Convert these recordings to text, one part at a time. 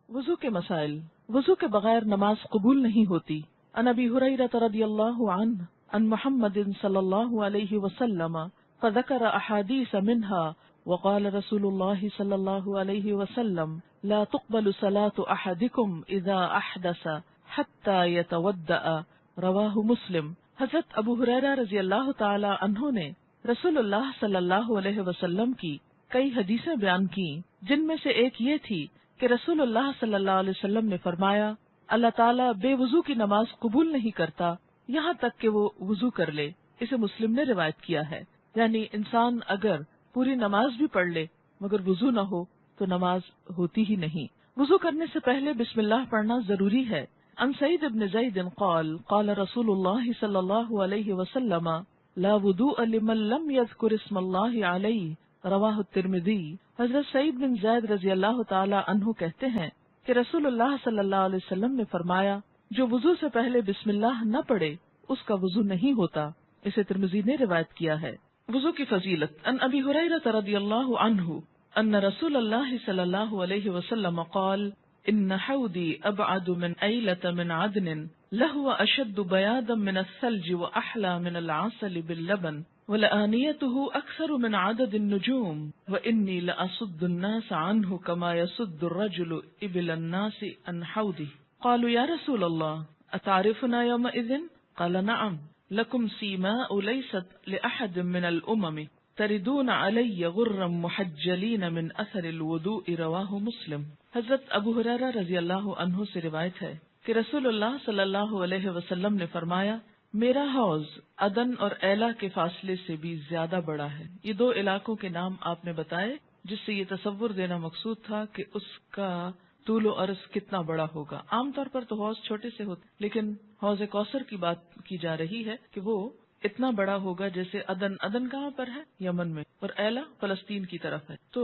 وضو کے مسائل۔ وضو کے بغیر نماز قبول نہیں ہوتی۔ عن ابی ہریرہ رضی اللہ عنہ عن محمد صلی اللہ علیہ وسلم فذكر احادیث منها وقال رسول اللہ صلی اللہ علیہ وسلم لا تقبل صلاة احدکم اذا احدث حتى يتودع، رواہ مسلم۔ حضرت ابو ہریرہ رضی اللہ تعالی عنہ نے رسول اللہ صلی اللہ علیہ وسلم کی کئی حدیثیں بیان کی، جن میں سے ایک یہ تھی کہ رسول اللہ صلی اللہ علیہ وسلم نے فرمایا اللہ تعالیٰ بے وضو کی نماز قبول نہیں کرتا یہاں تک کہ وہ وضو کر لے۔ اسے مسلم نے روایت کیا ہے۔ یعنی انسان اگر پوری نماز بھی پڑھ لے مگر وضو نہ ہو تو نماز ہوتی ہی نہیں۔ وضو کرنے سے پہلے بسم اللہ پڑھنا ضروری ہے۔ عن سعید بن زید قال قال رسول اللہ صلی اللہ علیہ وسلم لا وضوء لمن لم يذكر اسم اللہ علیہ، رواہ الترمذی۔ حضرت سعید بن زید رضی اللہ تعالی عنہ کہتے ہیں کہ رسول اللہ صلی اللہ علیہ وسلم نے فرمایا جو وضو سے پہلے بسم اللہ نہ پڑھے اس کا وضو نہیں ہوتا۔ اسے ترمذی نے روایت کیا ہے۔ وضو کی فضیلت۔ عن ابی ہریرہ رضی اللہ عنہ ان رسول اللہ صلی اللہ علیہ وسلم قال ان حوضی ابعد من ایلة من عدن لہو اشد بیادا من الثلج واحلى من العسل باللبن ولآنيته اکثر من عدد النجوم وانی لأصد الناس عنه كما يصد الرجل ابل الناس عن حوضه۔ قالوا یا رسول اللہ اتعرفنا يومئذ؟ قال نعم لكم سیماء لیست لأحد من الامم تردون علی غرا محجلین من اثر الوضوء، رواہ مسلم۔ حضرت ابو ہریرہ رضی اللہ عنہ سے روایت ہے کہ رسول اللہ صلی اللہ علیہ وسلم نے فرمایا میرا حوض عدن اور ایلا کے فاصلے سے بھی زیادہ بڑا ہے۔ یہ دو علاقوں کے نام آپ نے بتائے جس سے یہ تصور دینا مقصود تھا کہ اس کا طول و عرض کتنا بڑا ہوگا۔ عام طور پر تو حوض چھوٹے سے ہوتے لیکن حوض کوثر کی بات کی جا رہی ہے کہ وہ اتنا بڑا ہوگا جیسے عدن کہاں پر ہے؟ یمن میں، اور ایلا فلسطین کی طرف ہے، تو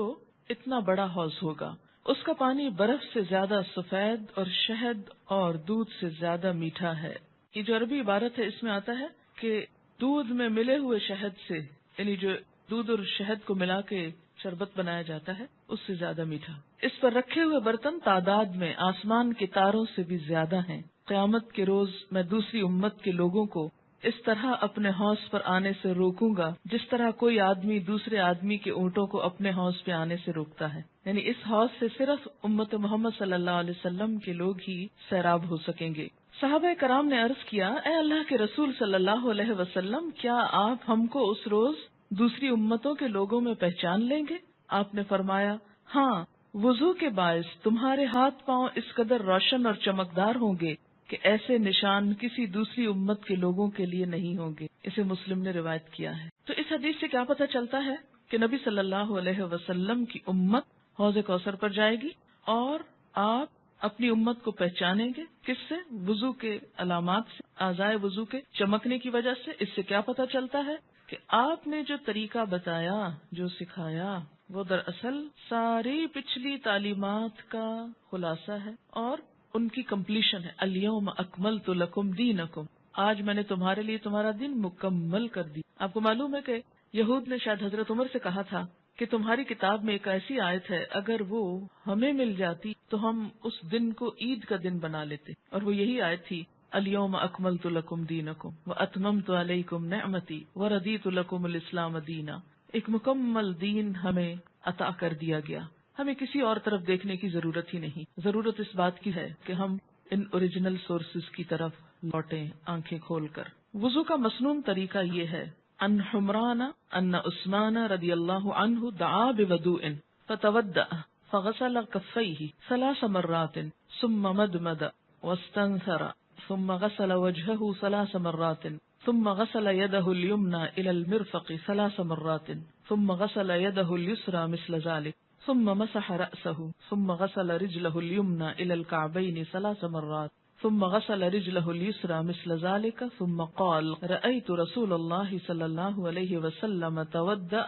اتنا بڑا حوض ہوگا۔ اس کا پانی برف سے زیادہ سفید اور شہد اور دودھ سے زیادہ میٹھا ہے۔ یہ جو عربی عبارت ہے اس میں آتا ہے کہ دودھ میں ملے ہوئے شہد سے، یعنی جو دودھ اور شہد کو ملا کے شربت بنایا جاتا ہے اس سے زیادہ میٹھا۔ اس پر رکھے ہوئے برتن تعداد میں آسمان کے تاروں سے بھی زیادہ ہیں۔ قیامت کے روز میں دوسری امت کے لوگوں کو اس طرح اپنے حوض پر آنے سے روکوں گا جس طرح کوئی آدمی دوسرے آدمی کے اونٹوں کو اپنے حوض پہ آنے سے روکتا ہے۔ یعنی اس حوض سے صرف امت محمد صلی اللہ علیہ وسلم کے لوگ ہی سیراب ہو سکیں گے۔ صحابہ کرام نے عرض کیا اے اللہ کے رسول صلی اللہ علیہ وسلم کیا آپ ہم کو اس روز دوسری امتوں کے لوگوں میں پہچان لیں گے؟ آپ نے فرمایا ہاں، وضو کے باعث تمہارے ہاتھ پاؤں اس قدر روشن اور چمکدار ہوں گے کہ ایسے نشان کسی دوسری امت کے لوگوں کے لیے نہیں ہوں گے۔ اسے مسلم نے روایت کیا ہے۔ تو اس حدیث سے کیا پتہ چلتا ہے کہ نبی صلی اللہ علیہ وسلم کی امت حوض کوثر پر جائے گی اور آپ اپنی امت کو پہچانیں گے۔ کس سے؟ وضو کے علامات سے، اعضائے وضو کے چمکنے کی وجہ سے۔ اس سے کیا پتہ چلتا ہے کہ آپ نے جو طریقہ بتایا، جو سکھایا، وہ دراصل ساری پچھلی تعلیمات کا خلاصہ ہے اور ان کی کمپلیشن ہے۔ الیوم اکملت لکم دینکم، آج میں نے تمہارے لیے تمہارا دین مکمل کر دی۔ آپ کو معلوم ہے کہ یہود نے شاید حضرت عمر سے کہا تھا کہ تمہاری کتاب میں ایک ایسی آیت ہے اگر وہ ہمیں مل جاتی تو ہم اس دن کو عید کا دن بنا لیتے، اور وہ یہی آیت تھی الیوم اکملت لکم دینکم واتممت علیکم نعمتی ورضیت لکم الاسلام دینا۔ ایک مکمل دین ہمیں عطا کر دیا گیا، ہمیں کسی اور طرف دیکھنے کی ضرورت ہی نہیں۔ ضرورت اس بات کی ہے کہ ہم ان اوریجنل سورسز کی طرف لوٹیں آنکھیں کھول کر۔ وضو کا مسنون طریقہ یہ ہے۔ ان حمران ان عثمان رضی اللہ عنہ دعا بوضوء فتودع فغسل کفیہ 3 مرات ثم مدمد واستنثر ثم غسل وجهه 3 مرات ثم غسل يده اليمنى الى المرفق 3 مرات ثم غسل يده اليسرى مثل ذلك ثم مسح رأسه ثم غسل رجله اليمنى الى الكعبين 3 مرات ثم غسل رجله اليسرى مثل ذلك ثم قال رأيت رسول الله صلى الله عليه وسلم تودع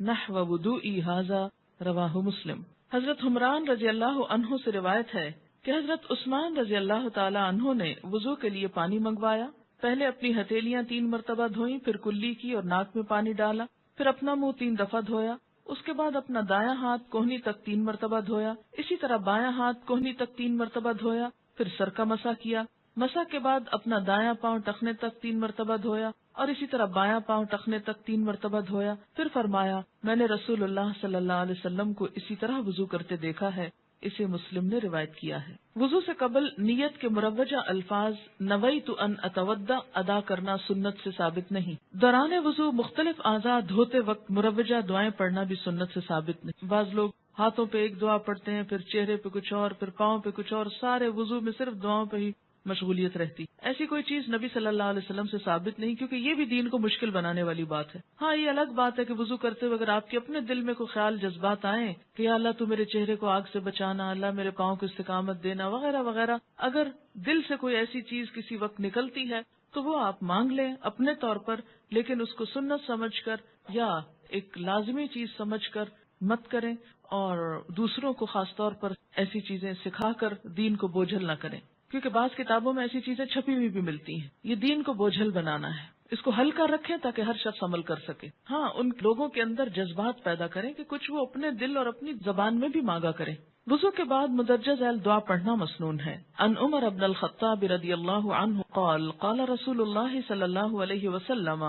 نحو وضوئي هذا، رواہ مسلم۔ حضرت حمران رضی اللہ عنہ سے روایت ہے کہ حضرت عثمان رضی اللہ تعالی عنہ نے وضو کے لیے پانی منگوایا، پہلے اپنی ہتھیلیاں 3 مرتبہ دھوئیں، پھر کلی کی اور ناک میں پانی ڈالا، پھر اپنا منہ 3 دفعہ دھویا، اس کے بعد اپنا دایاں ہاتھ کوہنی تک 3 مرتبہ دھویا، اسی طرح بایاں ہاتھ کوہنی تک 3 مرتبہ دھویا، پھر سر کا مسح کیا، مسح کے بعد اپنا دایاں پاؤں ٹخنے تک 3 مرتبہ دھویا اور اسی طرح بایاں پاؤں ٹخنے تک 3 مرتبہ دھویا، پھر فرمایا میں نے رسول اللہ صلی اللہ علیہ وسلم کو اسی طرح وضو کرتے دیکھا ہے۔ اسے مسلم نے روایت کیا ہے۔ وضو سے قبل نیت کے مروجہ الفاظ نویت ان اتودع ادا کرنا سنت سے ثابت نہیں۔ دوران وضو مختلف اعضاء دھوتے وقت مروجہ دعائیں پڑھنا بھی سنت سے ثابت نہیں۔ بعض لوگ ہاتھوں پہ ایک دعا پڑھتے ہیں، پھر چہرے پہ کچھ اور، پھر پاؤں پہ کچھ اور، سارے وضو میں صرف دعاؤں پہ ہی مشغولیت رہتی۔ ایسی کوئی چیز نبی صلی اللہ علیہ وسلم سے ثابت نہیں، کیونکہ یہ بھی دین کو مشکل بنانے والی بات ہے۔ ہاں یہ الگ بات ہے کہ وضو کرتے ہوئے اگر آپ کے اپنے دل میں کوئی خیال جذبات آئیں کہ یا اللہ تو میرے چہرے کو آگ سے بچانا، اللہ میرے پاؤں کو استقامت دینا وغیرہ وغیرہ، اگر دل سے کوئی ایسی چیز کسی وقت نکلتی ہے تو وہ آپ مانگ لیں اپنے طور پر، لیکن اس کو سنت سمجھ کر یا ایک لازمی چیز سمجھ کر مت کریں، اور دوسروں کو خاص طور پر ایسی چیزیں سکھا کر دین کو بوجھل نہ کریں، کیونکہ بعض کتابوں میں ایسی چیزیں چھپی ہوئی بھی ملتی ہیں۔ یہ دین کو بوجھل بنانا ہے، اس کو ہلکا رکھیں تاکہ ہر شخص عمل کر سکے۔ ہاں ان لوگوں کے اندر جذبات پیدا کریں کہ کچھ وہ اپنے دل اور اپنی زبان میں بھی مانگا کریں۔ وضو کے بعد مدرجہ ذیل دعا پڑھنا مسنون ہے۔ عن عمر بن الخطاب رضی اللہ عنہ قال قال رسول اللہ صلی اللہ علیہ وسلم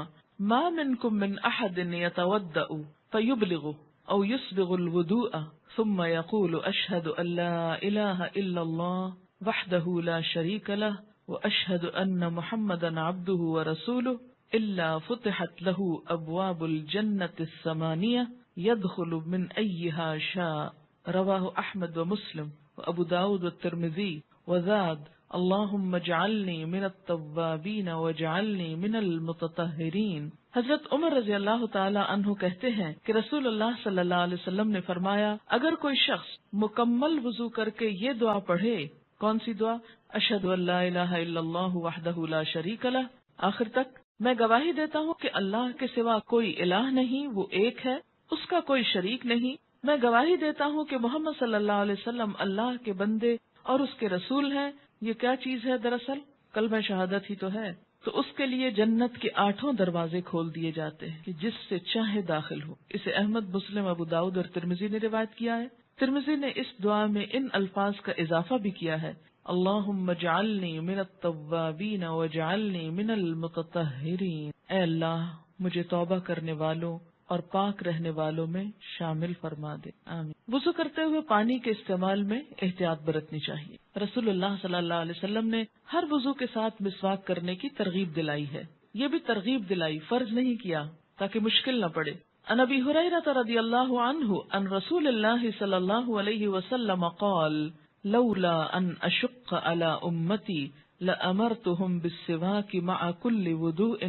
ما منکم من احد یتودع فیبلغ او یسبغ الوضوء ثم يقول اشهد ان لا اله الا الله وحده لا شريك له واشهد ان محمدا عبده ورسوله الا فتحت له ابواب الجنة الثمانية يدخل من ايها شاء رواه احمد ومسلم وابو داود والترمذي وزاد اللهم اجعلني من التوابين واجعلني من المتطهرين۔ حضرت عمر رضی اللہ تعالی عنہ کہتے ہیں کہ رسول اللہ صلی اللہ علیہ وسلم نے فرمایا اگر کوئی شخص مکمل وضو کر کے یہ دعا پڑھے، کون سی دعا؟ اشہد ان لا الہ الا اللہ وحدہ لا شریک لہ، آخر تک، میں گواہی دیتا ہوں کہ اللہ کے سوا کوئی الہ نہیں، وہ ایک ہے، اس کا کوئی شریک نہیں، میں گواہی دیتا ہوں کہ محمد صلی اللہ علیہ وسلم اللہ کے بندے اور اس کے رسول ہیں۔ یہ کیا چیز ہے؟ دراصل کلمہ شہادت ہی تو ہے۔ تو اس کے لیے جنت کے 8 دروازے کھول دیے جاتے ہیں کہ جس سے چاہے داخل ہو۔ اسے احمد، مسلم، ابو داؤد اور ترمذی نے روایت کیا ہے۔ ترمذی نے اس دعا میں ان الفاظ کا اضافہ بھی کیا ہے، اللہم اجعلنی من التوابین واجعلنی من المتطہرین، اے اللہ مجھے توبہ کرنے والوں اور پاک رہنے والوں میں شامل فرما دے، آمین۔ وضو کرتے ہوئے پانی کے استعمال میں احتیاط برتنی چاہیے۔ رسول اللہ صلی اللہ علیہ وسلم نے ہر وضو کے ساتھ مسواک کرنے کی ترغیب دلائی ہے۔ یہ بھی ترغیب دلائی، فرض نہیں کیا تاکہ مشکل نہ پڑے۔ عن ابی ہریرہ رضی اللہ عنہ عن رسول اللہ صلی اللہ علیہ وسلم قال لولا ان اشق علی امتی لامرتهم بالسواک مع كل وضوء،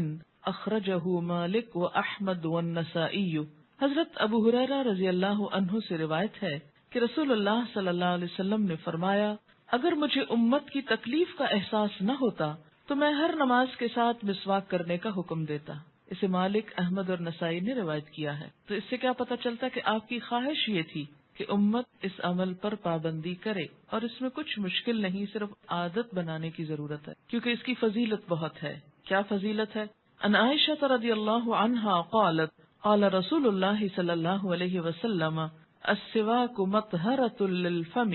اخرجہ مالک و احمد والنسائی۔ حضرت ابو ہریرہ رضی اللہ عنہ سے روایت ہے کہ رسول اللہ صلی اللہ علیہ وسلم نے فرمایا اگر مجھے امت کی تکلیف کا احساس نہ ہوتا تو میں ہر نماز کے ساتھ مسواک کرنے کا حکم دیتا۔ اسے مالک، احمد اور نسائی نے روایت کیا ہے۔ تو اس سے کیا پتہ چلتا کہ آپ کی خواہش یہ تھی کہ امت اس عمل پر پابندی کرے، اور اس میں کچھ مشکل نہیں، صرف عادت بنانے کی ضرورت ہے، کیونکہ اس کی فضیلت بہت ہے۔ کیا فضیلت ہے؟ ان عائشہ رضی اللہ عنہا قالت قال رسول اللہ صلی اللہ علیہ وسلم السواک مطہرۃ للفم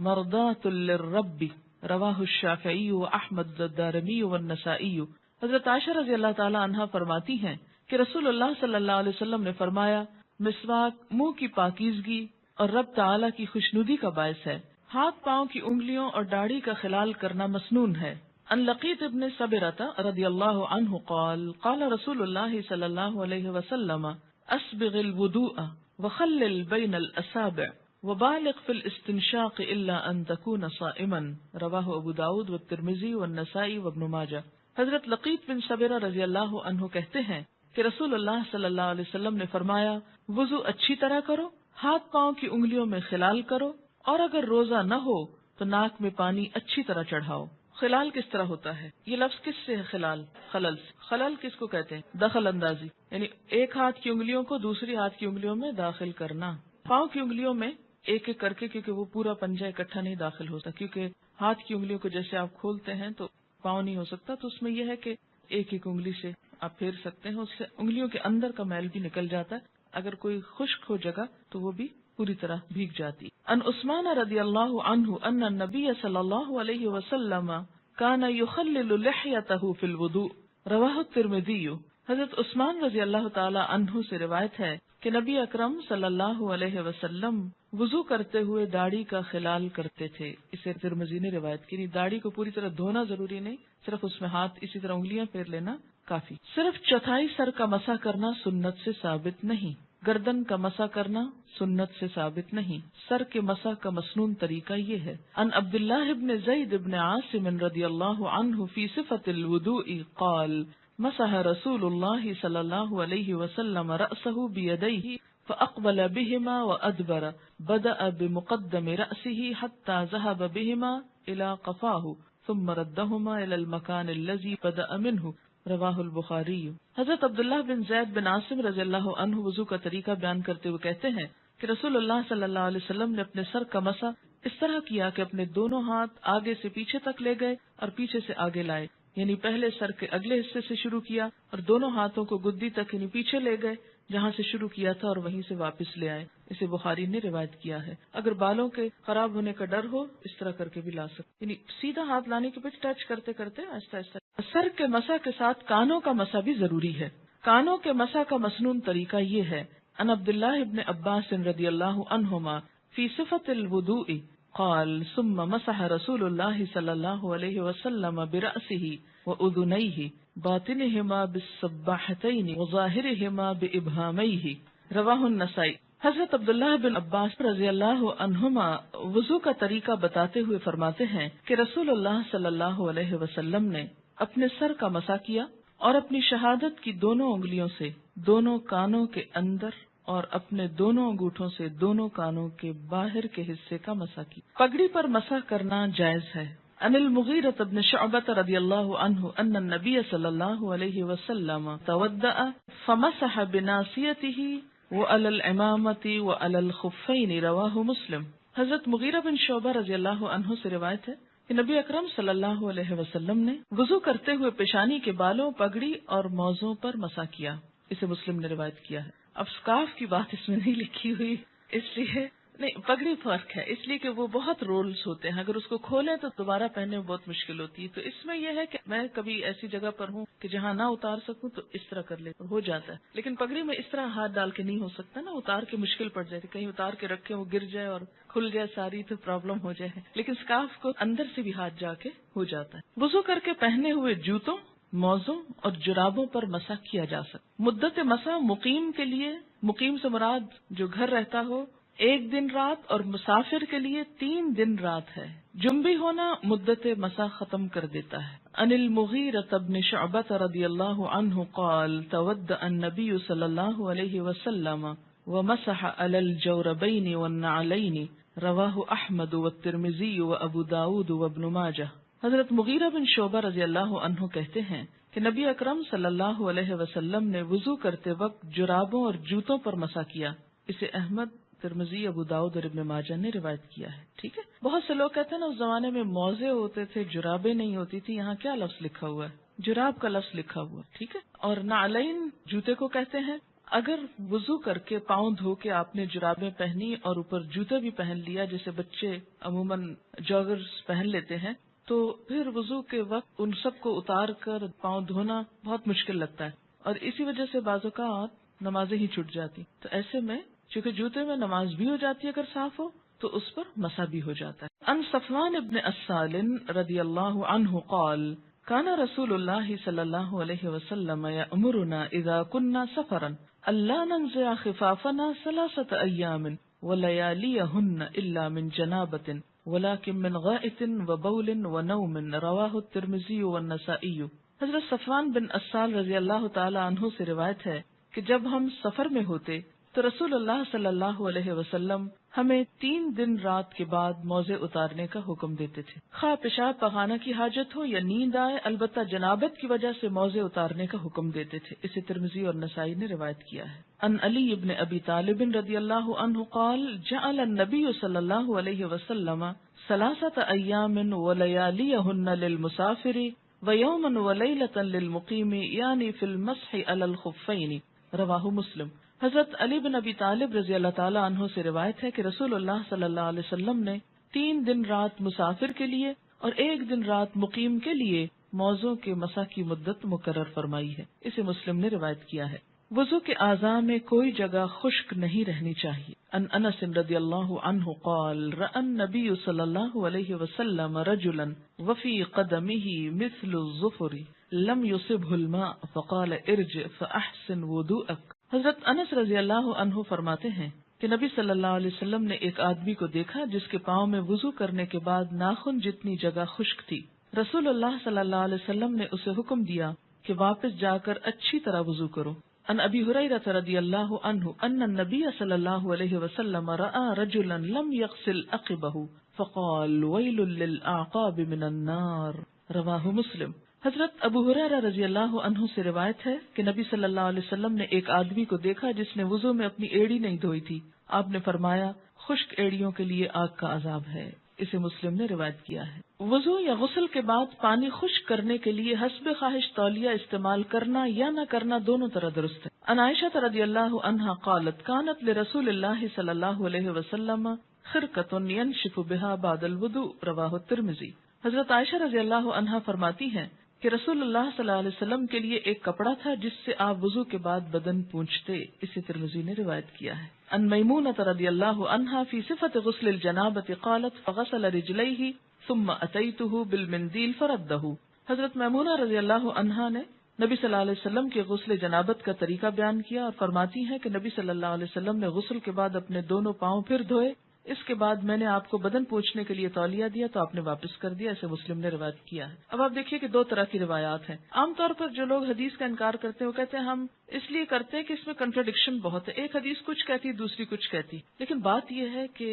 مرضاۃ للرب، رواہ الشافعی و احمد الدارمی والنسائی۔ حضرت عائشہ رضی اللہ تعالی عنہا فرماتی ہیں کہ رسول اللہ صلی اللہ علیہ وسلم نے فرمایا مسواک منہ کی پاکیزگی اور رب تعالی کی خوشنودی کا باعث ہے، ہاتھ پاؤں کی انگلیوں اور داڑھی کا خلال کرنا مسنون ہے۔ ان لقیط ابن صبرۃ رضی اللہ عنہ قال قال رسول اللہ صلی اللہ علیہ وسلم اسبغ الوضوء وخلل بین الاصابع وبالغ فی الاستنشاق الا ان تکون صائما، رواہ ابو داؤد والترمذی والنسائی وابن ماجہ۔ حضرت لقیط بن صبرہ رضی اللہ عنہ کہتے ہیں کہ رسول اللہ صلی اللہ علیہ وسلم نے فرمایا وضو اچھی طرح کرو، ہاتھ پاؤں کی انگلیوں میں خلال کرو، اور اگر روزہ نہ ہو تو ناک میں پانی اچھی طرح چڑھاؤ۔ خلال کس طرح ہوتا ہے؟ یہ لفظ کس سے ہے؟ خلال، خلل سے۔ خلل کس کو کہتے ہیں؟ دخل اندازی، یعنی ایک ہاتھ کی انگلیوں کو دوسری ہاتھ کی انگلیوں میں داخل کرنا۔ پاؤں کی انگلیوں میں ایک ایک کر کے، کیونکہ وہ پورا پنجہ اکٹھا نہیں داخل ہوتا، کیونکہ ہاتھ کی انگلیوں کو جیسے آپ کھولتے ہیں تو پاؤں نہیں ہو سکتا، تو اس میں یہ ہے کہ ایک ایک انگلی سے آپ پھیر سکتے ہیں، اس سے انگلیوں کے اندر کا میل بھی نکل جاتا ہے۔ اگر کوئی خشک ہو جگہ تو وہ بھی پوری طرح بھیگ جاتی. ان عثمان رضی اللہ عنہ ان النبی صلی اللہ علیہ وسلم کان یخلل لحیته فی الوضوء رواہ الترمذی. حضرت عثمان رضی اللہ تعالی عنہ سے روایت ہے کہ نبی اکرم صلی اللہ علیہ وسلم وضو کرتے ہوئے داڑھی کا خلال کرتے تھے. اسے ترمذی نے روایت کی. داڑھی کو پوری طرح دھونا ضروری نہیں، صرف اس میں ہاتھ اسی طرح انگلیاں پھیر لینا کافی. صرف چوتھائی سر کا مسح کرنا سنت سے ثابت نہیں. گردن کا مسح کرنا سنت سے ثابت نہیں. سر کے مسح کا مسنون طریقہ یہ ہے. ان عبداللہ ابن زید ابن عاصم رضی اللہ عنہ فی صفت الوضوء قال مسح رسول اللہ صلی اللہ علیہ وسلم رأسه بیدیہ فأقبل بهما وأدبر بدأ بمقدم رأسه حتى ذهب بهما إلى قفاه ثم ردهما إلى المكان الذي بدأ منه رواہ البخاری. حضرت عبداللہ بن زید بن عاصم رضی اللہ عنہ وضو کا طریقہ بیان کرتے ہوئے کہتے ہیں کہ رسول اللہ صلی اللہ علیہ وسلم نے اپنے سر کا مسح اس طرح کیا کہ اپنے دونوں ہاتھ آگے سے پیچھے تک لے گئے اور پیچھے سے آگے لائے، یعنی پہلے سر کے اگلے حصے سے شروع کیا اور دونوں ہاتھوں کو گدی تک یعنی پیچھے لے گئے جہاں سے شروع کیا تھا اور وہیں سے واپس لے آئے. اسے بخاری نے روایت کیا ہے. اگر بالوں کے خراب ہونے کا ڈر ہو اس طرح کر کے بھی لا سکتے، یعنی سیدھا ہاتھ لانے کے پیچھے ٹچ کرتے کرتے آہستہ آہستہ. سر کے مسح کے ساتھ کانوں کا مسح بھی ضروری ہے. کانوں کے مسح کا مسنون طریقہ یہ ہے. ان عبداللہ ابن عباس رضی اللہ عنہما فی صفت الوضوء قال ثم مسح رسول اللہ صلی اللہ علیہ وسلم برأسہ وأذنیہ باطنہما بالسباحتین وظاہرہما بإبہامیہ رواہ النسائی. حضرت عبداللہ بن عباس رضی اللہ عنہما وضو کا طریقہ بتاتے ہوئے فرماتے ہیں کہ رسول اللہ صلی اللہ علیہ وسلم نے اپنے سر کا مسح کیا اور اپنی شہادت کی دونوں انگلیوں سے دونوں کانوں کے اندر اور اپنے دونوں انگوٹھوں سے دونوں کانوں کے باہر کے حصے کا مسح کی. پگڑی پر مسح کرنا جائز ہے. ان المغیرۃ بن شعبۃ رضی اللہ عنہ ان النبی صلی اللہ علیہ وسلم تودع فمسح بناصیتہ وعلی العمامۃ وعلی الخفین رواہ مسلم. حضرت مغیرہ بن شعبہ رضی اللہ عنہ سے روایت ہے کہ نبی اکرم صلی اللہ علیہ وسلم نے وضو کرتے ہوئے پیشانی کے بالوں، پگڑی اور موزوں پر مسح کیا. اسے مسلم نے روایت کیا ہے. اب سکارف کی بات اس میں نہیں لکھی ہوئی، اس لیے نہیں، پگڑی فرق ہے اس لیے کہ وہ بہت رولز ہوتے ہیں، اگر اس کو کھولیں تو دوبارہ پہننے میں بہت مشکل ہوتی ہے. تو اس میں یہ ہے کہ میں کبھی ایسی جگہ پر ہوں کہ جہاں نہ اتار سکوں تو اس طرح کر لیتا ہو جاتا ہے. لیکن پگڑی میں اس طرح ہاتھ ڈال کے نہیں ہو سکتا نا، اتار کے مشکل پڑ جاتی، کہیں اتار کے رکھے وہ گر جائے اور کھل جائے ساری تو پرابلم ہو جائے. لیکن سکارف کو اندر سے بھی ہاتھ جا کے ہو جاتا ہے. وضو کر کے پہنے ہوئے جوتوں، موزوں اور جرابوں پر مسح کیا جا سکتا. مدت مسح مقیم کے لیے، مقیم سے مراد جو گھر رہتا ہو، 1 دن رات اور مسافر کے لیے 3 دن رات ہے. جنبی ہونا مدت مسح ختم کر دیتا ہے. ان المغیرۃ بن شعبۃ رضی اللہ عنہ قال تودع النبی صلی اللہ علیہ وسلم ومسح علی الجوربین والنعلین رواہ احمد والترمذی وابو داود وابن ماجہ. حضرت مغیرہ بن شعبہ رضی اللہ عنہ کہتے ہیں کہ نبی اکرم صلی اللہ علیہ وسلم نے وضو کرتے وقت جرابوں اور جوتوں پر مسح کیا. اسے احمد، ترمذی، ابو داؤد اور ابن ماجہ نے روایت کیا ہے. ٹھیک ہے. بہت سے لوگ کہتے ہیں نا اس زمانے میں موزے ہوتے تھے، جرابیں نہیں ہوتی تھی. یہاں کیا لفظ لکھا ہوا ہے؟ جراب کا لفظ لکھا ہوا. ٹھیک ہے. اور نعلین جوتے کو کہتے ہیں. اگر وضو کر کے پاؤں دھو کے آپ نے جرابیں پہنی اور اوپر جوتے بھی پہن لیا، جیسے بچے عموماً جاگرز پہن لیتے ہیں، تو پھر وضو کے وقت ان سب کو اتار کر پاؤں دھونا بہت مشکل لگتا ہے اور اسی وجہ سے بعض اوقات نمازیں ہی چھوٹ جاتی. تو ایسے میں چونکہ جوتے میں نماز بھی ہو جاتی ہے اگر صاف ہو تو اس پر مسح بھی ہو جاتا ہے. ان صفوان ابن اسال رضی اللہ عنہ قال کان رسول اللہ صلی اللہ علیہ وسلم یأمرنا اذا كنا سفرا الا ننزع خفافنا 3 ایام ولیالیہن الا من جنابۃ ولكن من غائط وبول ونوم رواہ الترمذی والنسائی. حضرت صفوان بن اسال رضی اللہ تعالی عنہ سے روایت ہے کہ جب ہم سفر میں ہوتے تو رسول اللہ صلی اللہ علیہ وسلم ہمیں 3 دن رات کے بعد موزے اتارنے کا حکم دیتے تھے، خواہ پیشاب پخانہ کی حاجت ہو یا نیند آئے، البتہ جنابت کی وجہ سے موزے اتارنے کا حکم دیتے تھے. اسے ترمذی اور نسائی نے روایت کیا ہے. ان علی ابن ابی طالب رضی اللہ عنہ قال جعل النبی صلی اللہ علیہ وسلم 3 ایام ولیالیہن للمسافر ویوما ولیلۃ للمقیم یعنی فی المسح علی الخفین رواہ مسلم. حضرت علی بن ابی طالب رضی اللہ تعالی عنہ سے روایت ہے کہ رسول اللہ صلی اللہ علیہ وسلم نے 3 دن رات مسافر کے لیے اور 1 دن رات مقیم کے لیے موضوع کے مسح کی مدت مقرر فرمائی ہے. اسے مسلم نے روایت کیا ہے. وضو کے اعضاء میں کوئی جگہ خشک نہیں رہنی چاہیے. ان انس رضی اللہ عنہ قال رأى النبی صلی اللہ علیہ وسلم رجلا وفی قدمه مثل الظفر لم يصبه الماء فقال ارجع فاحسن وضوءك. حضرت انس رضی اللہ عنہ فرماتے ہیں کہ نبی صلی اللہ علیہ وسلم نے ایک آدمی کو دیکھا جس کے پاؤں میں وضو کرنے کے بعد ناخن جتنی جگہ خشک تھی. رسول اللہ صلی اللہ علیہ وسلم نے اسے حکم دیا کہ واپس جا کر اچھی طرح وضو کرو. ان ابی ہریرہ رضی اللہ عنہ ان النبی صلی اللہ علیہ وسلم رأى رجلا لم يغسل عقبه فقال ويل للأعقاب من النار. رواہ مسلم. حضرت ابو ہریرہ رضی اللہ عنہ سے روایت ہے کہ نبی صلی اللہ علیہ وسلم نے ایک آدمی کو دیکھا جس نے وضو میں اپنی ایڑی نہیں دھوئی تھی. آپ نے فرمایا خشک ایڑیوں کے لیے آگ کا عذاب ہے. اسے مسلم نے روایت کیا ہے. وضو یا غسل کے بعد پانی خشک کرنے کے لیے حسب خواہش تولیہ استعمال کرنا یا نہ کرنا دونوں طرح درست ہے. عن عائشہ رضی اللہ عنہا قالت کانت لرسول اللہ صلی اللہ علیہ وسلم خرقۃ ينشف بها بعد الوضوء. رواہ الترمذی. حضرت عائشہ رضی اللہ عنہا فرماتی ہیں کہ رسول اللہ صلی اللہ علیہ وسلم کے لیے ایک کپڑا تھا جس سے آپ وضو کے بعد بدن پونچھتے. اسے ترمذی نے روایت کیا ہے. ان میمونۃ رضی اللہ عنہا فی صفت غسل الجنابۃ قالت فغسل رجلیہ ثم اتیتہ بالمندیل فردہ. حضرت میمونہ رضی اللہ عنہا نے نبی صلی اللہ علیہ وسلم کے غسل جنابت کا طریقہ بیان کیا اور فرماتی ہیں کہ نبی صلی اللہ علیہ وسلم نے غسل کے بعد اپنے دونوں پاؤں پھر دھوئے. اس کے بعد میں نے آپ کو بدن پوچھنے کے لیے تولیہ دیا تو آپ نے واپس کر دیا. اسے مسلم نے روایت کیا ہے. اب آپ دیکھیے کہ 2 طرح کی روایات ہیں. عام طور پر جو لوگ حدیث کا انکار کرتے ہیں وہ کہتے ہیں ہم اس لیے کرتے ہیں کہ اس میں کنٹراڈکشن بہت ہے. ایک حدیث کچھ کہتی دوسری کچھ کہتی. لیکن بات یہ ہے کہ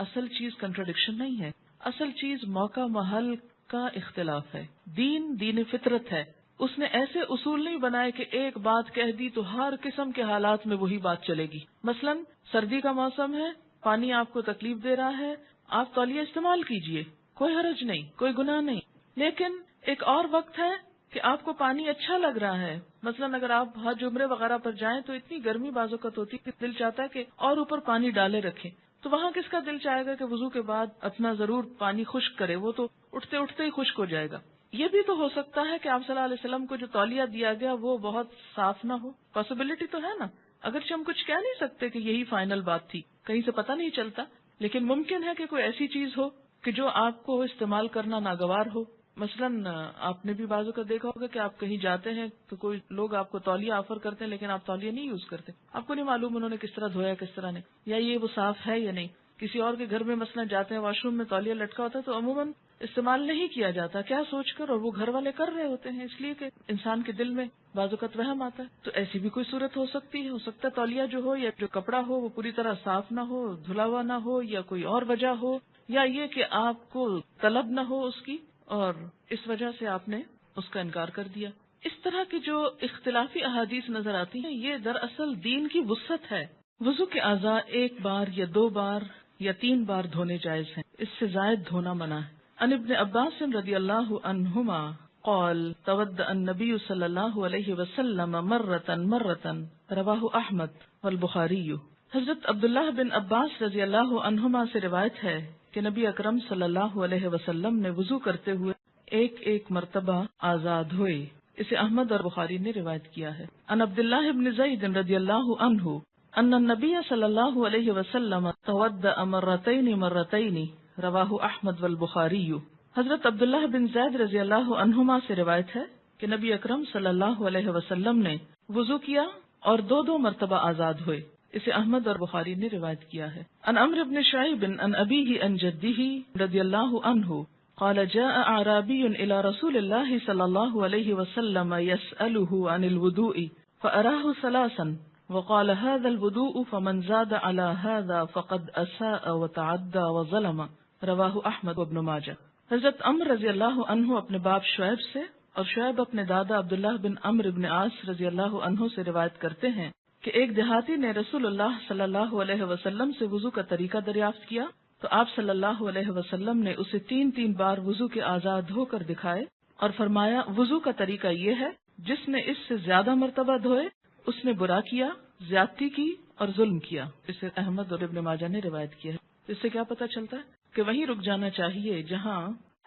اصل چیز کنٹراڈکشن نہیں ہے. اصل چیز موقع محل کا اختلاف ہے. دین فطرت ہے. اس نے ایسے اصول نہیں بنائے کہ ایک بات کہہ دی تو ہر قسم کے حالات میں وہی بات چلے گی. مثلا سردی کا موسم ہے, پانی آپ کو تکلیف دے رہا ہے, آپ تولیہ استعمال کیجئے, کوئی حرج نہیں, کوئی گناہ نہیں. لیکن ایک اور وقت ہے کہ آپ کو پانی اچھا لگ رہا ہے. مثلا اگر آپ حج عمرے وغیرہ پر جائیں تو اتنی گرمی بعض اوقات ہوتی ہے کہ دل چاہتا ہے کہ اور اوپر پانی ڈالے رکھیں. تو وہاں کس کا دل چاہے گا کہ وضو کے بعد اپنا ضرور پانی خشک کرے؟ وہ تو اٹھتے اٹھتے ہی خشک ہو جائے گا. یہ بھی تو ہو سکتا ہے کہ آپ صلی اللہ علیہ وسلم کو جو تولیہ دیا گیا وہ بہت صاف نہ ہو. پاسبلٹی تو ہے نا. اگرچہ ہم کچھ کہہ نہیں سکتے کہ یہی فائنل بات تھی, کہیں سے پتہ نہیں چلتا, لیکن ممکن ہے کہ کوئی ایسی چیز ہو کہ جو آپ کو استعمال کرنا ناگوار ہو. مثلا آپ نے بھی بازو کا دیکھا ہوگا کہ آپ کہیں جاتے ہیں تو کوئی لوگ آپ کو تولیہ آفر کرتے ہیں لیکن آپ تولیہ نہیں یوز کرتے. آپ کو نہیں معلوم انہوں نے کس طرح دھویا کس طرح نہیں, یا یہ وہ صاف ہے یا نہیں. کسی اور کے گھر میں مثلا جاتے ہیں, واش روم میں تولیہ لٹکا ہوتا ہے تو عموماً استعمال نہیں کیا جاتا, کیا سوچ کر, اور وہ گھر والے کر رہے ہوتے ہیں اس لیے کہ انسان کے دل میں بعض اوقات وہم آتا ہے. تو ایسی بھی کوئی صورت ہو سکتی ہے. ہو سکتا ہے تولیہ جو ہو یا جو کپڑا ہو وہ پوری طرح صاف نہ ہو, دھلا ہوا نہ ہو, یا کوئی اور وجہ ہو, یا یہ کہ آپ کو طلب نہ ہو اس کی اور اس وجہ سے آپ نے اس کا انکار کر دیا. اس طرح کی جو اختلافی احادیث نظر آتی ہیں یہ دراصل دین کی وسعت ہے. وضو کے اعضاء 1 بار یا 2 بار یا 3 بار دھونے جائز ہیں, اس سے زائد دھونا منع ہے. عن ابن عباس رضی اللہ عنہما قال تودع النبی صلی اللہ علیہ وسلم مرة. رواہ احمد والبخاری. حضرت عبداللہ بن عباس رضی اللہ عنہما سے روایت ہے کہ نبی اکرم صلی اللہ علیہ وسلم نے وضو کرتے ہوئے 1 مرتبہ اعضاء دھوئے. اسے احمد اور بخاری نے روایت کیا ہے. عن عبداللہ بن زید رضی اللہ عنہ ان النبی صلی اللہ علیہ وسلم تودع مرتين. رواہ احمد والبخاری. حضرت عبداللہ بن زید رضی اللہ عنہما سے روایت ہے کہ نبی اکرم صلی اللہ علیہ وسلم نے وضو کیا اور 2 مرتبہ آزاد ہوئے. اسے احمد اور بخاری نے روایت کیا ہے. عن عمرو بن شعیب عن ابیہ عن جدہ رضی اللہ عنہ قال جاء اعرابی الى رسول اللہ صلی اللہ علیہ وسلم يسألہ عن الوضوء فأراہ 3 وقال هذا الوضوء فمن زاد على هذا فقد اساء وتعدى وظلم. رواہ احمد وابن ماجہ. حضرت عمر رضی اللہ عنہ اپنے باپ شعیب سے اور شعیب اپنے دادا عبداللہ بن عمرو بن عاص رضی اللہ عنہ سے روایت کرتے ہیں کہ ایک دیہاتی نے رسول اللہ صلی اللہ علیہ وسلم سے وضو کا طریقہ دریافت کیا تو آپ صلی اللہ علیہ وسلم نے اسے 3 بار وضو کے اعضاء دھو کر دکھائے اور فرمایا وضو کا طریقہ یہ ہے, جس نے اس سے زیادہ مرتبہ دھوئے اس نے برا کیا, زیادتی کی اور ظلم کیا. اسے احمد اور ابن ماجہ نے روایت کیا ہے. اس سے کیا پتہ چلتا ہے کہ وہیں رک جانا چاہیے جہاں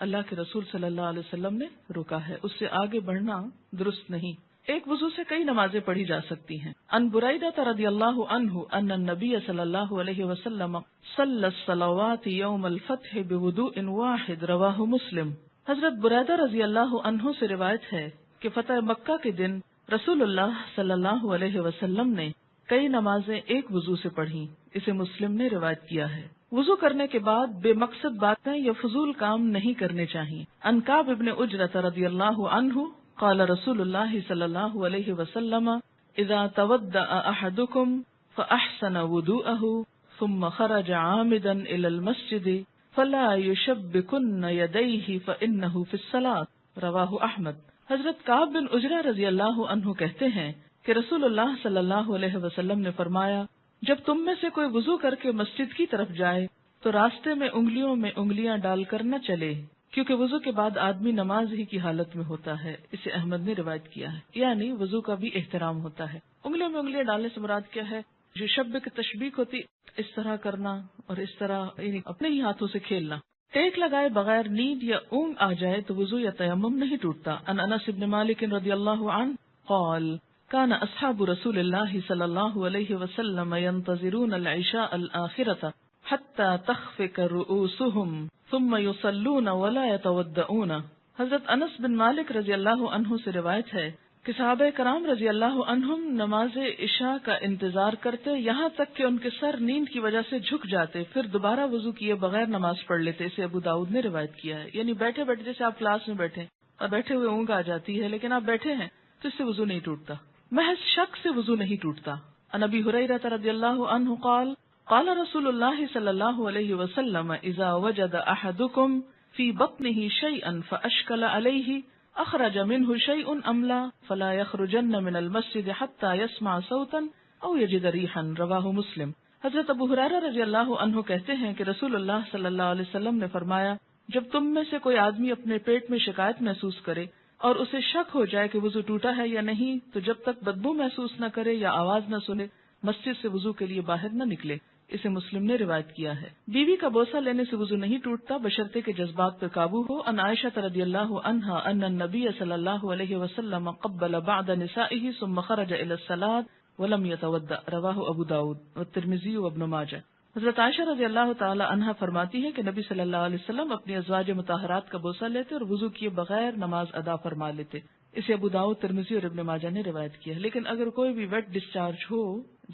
اللہ کے رسول صلی اللہ علیہ وسلم نے رکا ہے، اس سے آگے بڑھنا درست نہیں. ایک وضو سے کئی نمازیں پڑھی جا سکتی ہیں. ان بریدہ رضی اللہ عنہ ان النبی صلی اللہ علیہ وسلم صلی الصلوات یوم الفتح بوضوء واحد رواہ مسلم. حضرت بریدہ رضی اللہ عنہ سے روایت ہے کہ فتح مکہ کے دن رسول اللہ صلی اللہ علیہ وسلم نے کئی نمازیں ایک وضو سے پڑھی. اسے مسلم نے روایت کیا ہے. وضو کرنے کے بعد بے مقصد باتیں یا فضول کام نہیں کرنے چاہیے. ان کعب ابن عجرۃ رضی اللہ عنہ قال رسول اللہ صلی اللہ علیہ وسلم اذا تودع احدکم فاحسن وضوءه ثم خرج عامدا الى المسجد فلا يشبكن يديه فانه في الصلاة رواہ احمد. حضرت کعب بن عجرہ رضی اللہ عنہ کہتے ہیں کہ رسول اللہ صلی اللہ علیہ وسلم نے فرمایا، جب تم میں سے کوئی وضو کر کے مسجد کی طرف جائے تو راستے میں انگلیوں میں انگلیاں ڈال کر نہ چلے، کیونکہ وضو کے بعد آدمی نماز ہی کی حالت میں ہوتا ہے. اسے احمد نے روایت کیا ہے. یعنی وضو کا بھی احترام ہوتا ہے. انگلیوں میں انگلیاں ڈالنے سے مراد کیا ہے؟ جو شب کی تشبیق ہوتی اس طرح کرنا اور اس طرح یعنی اپنے ہی ہاتھوں سے کھیلنا. ٹیک لگائے بغیر نیند یا اونگ آ جائے تو وضو یا تیمم نہیں ٹوٹتا. ان انس بن مالک رضی اللہ عنہ قال كان اصحاب رسول الله صلی اللہ علیہ وسلم ينتظرون العشاء الآخرة حتى تخفق رؤوسهم ثم يصلون ولا يتودعون. حضرت انس بن مالک رضی اللہ عنہ سے روایت ہے کہ صحابہ کرام رضی اللہ عنہم نماز عشاء کا انتظار کرتے یہاں تک کہ ان کے سر نیند کی وجہ سے جھک جاتے، پھر دوبارہ وضو کیے بغیر نماز پڑھ لیتے. اسے ابو داؤد نے روایت کیا ہے. یعنی بیٹھے بیٹھے جیسے آپ کلاس میں بیٹھے اور بیٹھے ہوئے اونگ آ جاتی ہے لیکن آپ بیٹھے ہیں تو اس سے وضو نہیں ٹوٹتا. محض شک سے وضو نہیں ٹوٹتا. عن ابی ہریرہ رضی اللہ عنہ قال قال رسول اللہ صلی اللہ علیہ وسلم اذا وجد احدکم فی بطنه شیئا فاشکل علیہ اخرج منه شیء ام لا فلا یخرجن من المسجد حتى يسمع صوتا او یجد ریحا رواہ مسلم. حضرت ابو ہریرہ رضی اللہ عنہ کہتے ہیں کہ رسول اللہ صلی اللہ علیہ وسلم نے فرمایا، جب تم میں سے کوئی آدمی اپنے پیٹ میں شکایت محسوس کرے اور اسے شک ہو جائے کہ وضو ٹوٹا ہے یا نہیں تو جب تک بدبو محسوس نہ کرے یا آواز نہ سنے مسجد سے وضو کے لیے باہر نہ نکلے. اسے مسلم نے روایت کیا ہے. بیوی کا بوسہ لینے سے وضو نہیں ٹوٹتا بشرطے کے جذبات پر قابو ہو. ان عائشہ رضی اللہ عنہا ان النبی صلی اللہ علیہ وسلم قبل بعض نسائه ثم خرج الى الصلاة ولم يتودع رواہ ابو داود والترمذی وابن ماجہ. حضرت عائشہ رضی اللہ تعالی عنہا فرماتی ہے کہ نبی صلی اللہ علیہ وسلم اپنی ازواج مطہرات کا بوسہ لیتے اور وضو کیے بغیر نماز ادا فرما لیتے. اسے ابو داؤد، ترمذی اور ابن ماجہ نے روایت کیا ہے. لیکن اگر کوئی بھی ویٹ ڈسچارج ہو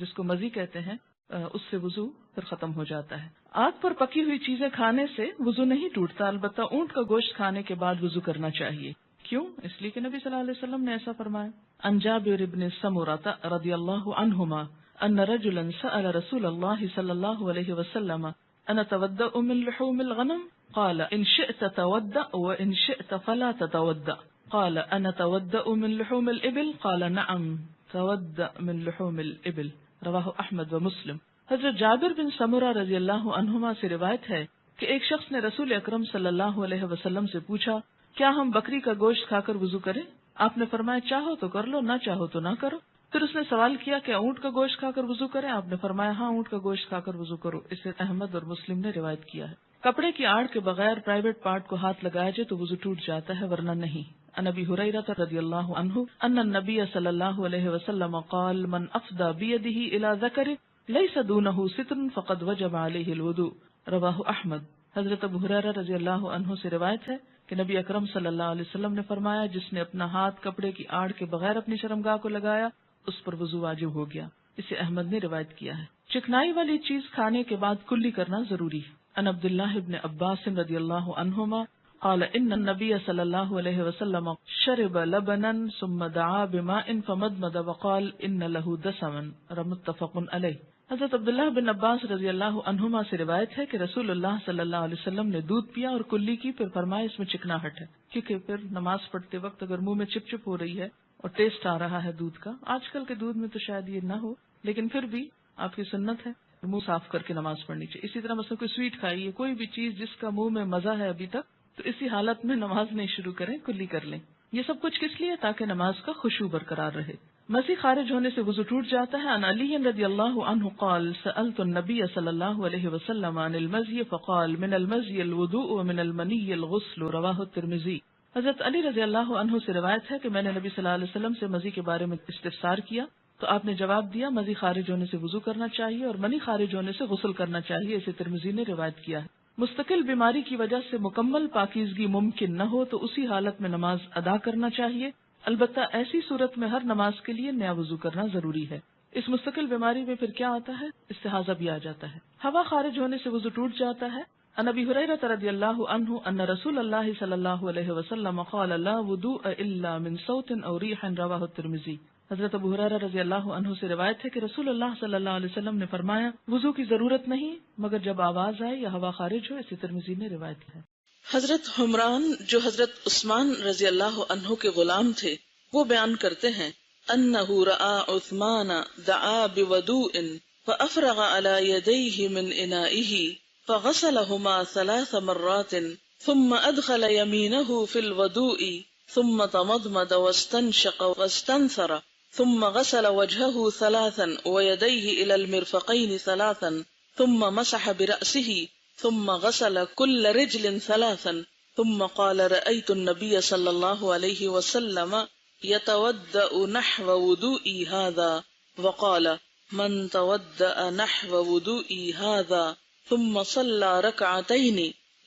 جس کو مزی کہتے ہیں اس سے وضو پھر ختم ہو جاتا ہے. آگ پر پکی ہوئی چیزیں کھانے سے وضو نہیں ٹوٹتا، البتہ اونٹ کا گوشت کھانے کے بعد وضو کرنا چاہیے. کیوں؟ اس لیے کہ نبی صلی اللہ علیہ وسلم نے ایسا فرمایا. عن جابر بن سمرۃ رضی اللہ عنہما ان رجلا سأل رسول اللہ صلی اللہ علیہ وسلم انا اتودع من لحوم الغنم قال ان شئت تودع وان شئت فلا تتودع قال انا اتودع من لحوم الابل قال نعم تودع من لحوم الابل رواہ احمد و مسلم. حضرت جابر بن سمرہ رضی اللہ عنہما سے روایت ہے کہ ایک شخص نے رسول اکرم صلی اللہ علیہ وسلم سے پوچھا، کیا ہم بکری کا گوشت کھا کر وضو کریں؟ آپ نے فرمایا، چاہو تو کر لو، نہ چاہو تو نہ کرو. پھر اس نے سوال کیا کہ اونٹ کا گوشت کھا کر وضو کریں؟ آپ نے فرمایا، ہاں اونٹ کا گوشت کھا کر وضو کرو. اسے احمد اور مسلم نے روایت کیا ہے. کپڑے کی آڑ کے بغیر پرائیویٹ پارٹ کو ہاتھ لگایا جائے تو وضو ٹوٹ جاتا ہے ورنہ نہیں. عن ابی ہریرہ رضی اللہ عنہ ان النبی صلی اللہ علیہ وسلم قال من افضى بيده الى ذکره ليس دونه ستر فقد وجب عليه الوضوء رواہ احمد. حضرت ابو ہریرہ رضی اللہ عنہ سے روایت ہے کہ نبی اکرم صلی اللہ علیہ وسلم نے فرمایا، جس نے اپنا ہاتھ کپڑے کی آڑ کے بغیر اپنی شرمگاہ کو لگایا اس پر وضو واجب ہو گیا. اسے احمد نے روایت کیا ہے. چکنائی والی چیز کھانے کے بعد کلی کرنا ضروری. ان عبداللہ ابن عباس رضی اللہ عنہما قال ان النبی صلی اللہ علیہ وسلم شرب لبنا ثم دعا بماء فمضمض وقال ان له دسما متفق علیہ. حضرت عبداللہ بن عباس رضی اللہ عنہما سے روایت ہے کہ رسول اللہ صلی اللہ علیہ وسلم نے دودھ پیا اور کلی کی، پھر فرمایا اس میں چکناہٹ ہے. کیونکہ پھر نماز پڑھتے وقت اگر منہ میں چپ چپ ہو رہی ہے اور ٹیسٹ آ رہا ہے دودھ کا، آج کل کے دودھ میں تو شاید یہ نہ ہو لیکن پھر بھی آپ کی سنت ہے منہ صاف کر کے نماز پڑھنی چاہیے. اسی طرح مثلا کوئی سویٹ کھائیے، کوئی بھی چیز جس کا منہ میں مزہ ہے ابھی تک، تو اسی حالت میں نماز نہیں شروع کریں، کلی کر لیں. یہ سب کچھ کس لیے؟ تاکہ نماز کا خشوع برقرار رہے. مسی خارج ہونے سے وضو ٹوٹ جاتا ہے. عن علی رضی اللہ عنہ قال سألت النبی صلی اللہ علیہ وسلم عن المزی فقال من المزی الوضوء ومن المنی الغسل. رواہ الترمذی. حضرت علی رضی اللہ عنہ سے روایت ہے کہ میں نے نبی صلی اللہ علیہ وسلم سے مزی کے بارے میں استفسار کیا تو آپ نے جواب دیا مزی خارج ہونے سے وضو کرنا چاہیے اور منی خارج ہونے سے غسل کرنا چاہیے. اسے ترمذی نے روایت کیا ہے. مستقل بیماری کی وجہ سے مکمل پاکیزگی ممکن نہ ہو تو اسی حالت میں نماز ادا کرنا چاہیے. البتہ ایسی صورت میں ہر نماز کے لیے نیا وضو کرنا ضروری ہے. اس مستقل بیماری میں پھر کیا آتا ہے؟ استحاضہ بھی آ جاتا ہے. ہوا خارج ہونے سے وضو ٹوٹ جاتا ہے. عن ابی ہریرہ رضی اللہ عنہ ان رسول اللہ صلی اللہ علیہ وسلم قال لا وضوء الا من صوت او ریح. رواہ الترمذی. حضرت ابو ہریرہ رضی اللہ عنہ سے روایت ہے کہ رسول اللہ صلی اللہ علیہ وسلم نے فرمایا وضو کی ضرورت نہیں مگر جب آواز آئے یا ہوا خارج ہو. اسے ترمذی نے روایت کی ہے. حضرت حمران جو حضرت عثمان رضی اللہ عنہ کے غلام تھے وہ بیان کرتے ہیں انہ رأى عثمان دعا بوضوء فافرغ على يديه من انائه فغسلهما 3 مرات ثم ادخل يمينه في الوضوء ثم تمضمض واستنشق واستنثر ثم غسل وجهه 3 ويديه الى المرفقين 3 ثم مسح برأسه ثم غسل كل رجل 3 ثم قال رأيت النبي صلى الله عليه وسلم يتودأ نحو وضوئي هذا وقال من تودأ نحو وضوئي هذا ثم صلى ركعتين